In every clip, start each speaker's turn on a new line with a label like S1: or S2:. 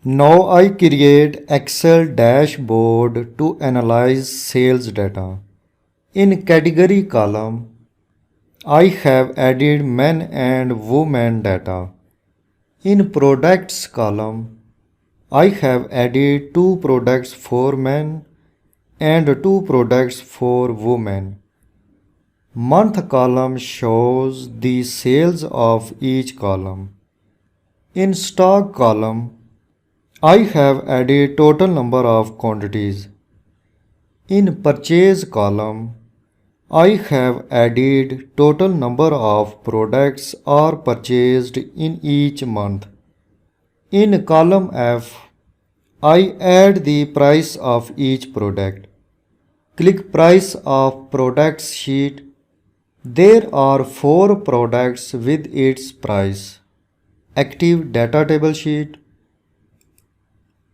S1: Now I create Excel dashboard to analyze sales data. In category column, I have added men and women data. In products column, I have added 2 products for men and 2 products for women. Month column shows the sales of each column. In stock column, I have added total number of quantities. In purchase column, I have added total number of products are purchased in each month. In column F, I add the price of each product. Click Price of Products sheet. There are 4 products with its price. Active Data Table sheet.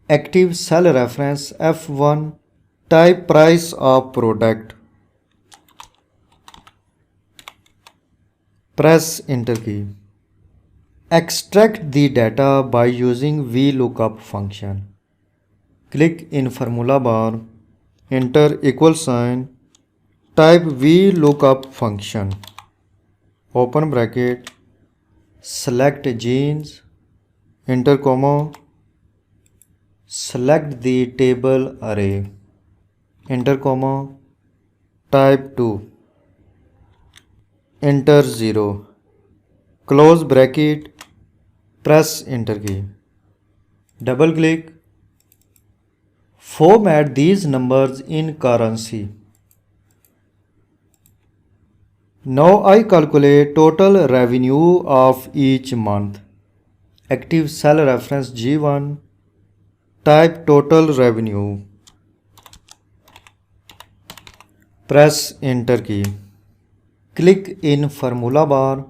S1: Active Cell Reference F1. Type Price of Product. Press Enter key. Extract the data by using VLOOKUP function. Click in formula bar, enter equal sign, type VLOOKUP function, open bracket, select jeans, enter comma, select the table array, enter comma, type 2, enter 0, close bracket, press enter key, double click, format these numbers in currency. Now I calculate total revenue of each month. Active cell reference G1. Type total revenue. Press enter key. Click in formula bar.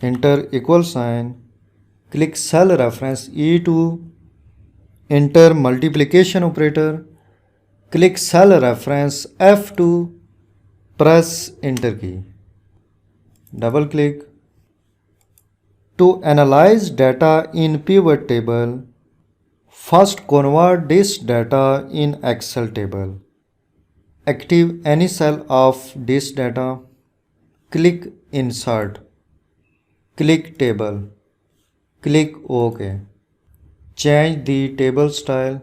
S1: Enter equal sign. Click cell reference E2. Enter multiplication operator. Click cell reference F2. Press enter key. Double click. To analyze data in pivot table, first convert this data in Excel table. Active any cell of this data. Click Insert. Click Table. Click OK. Change the table style.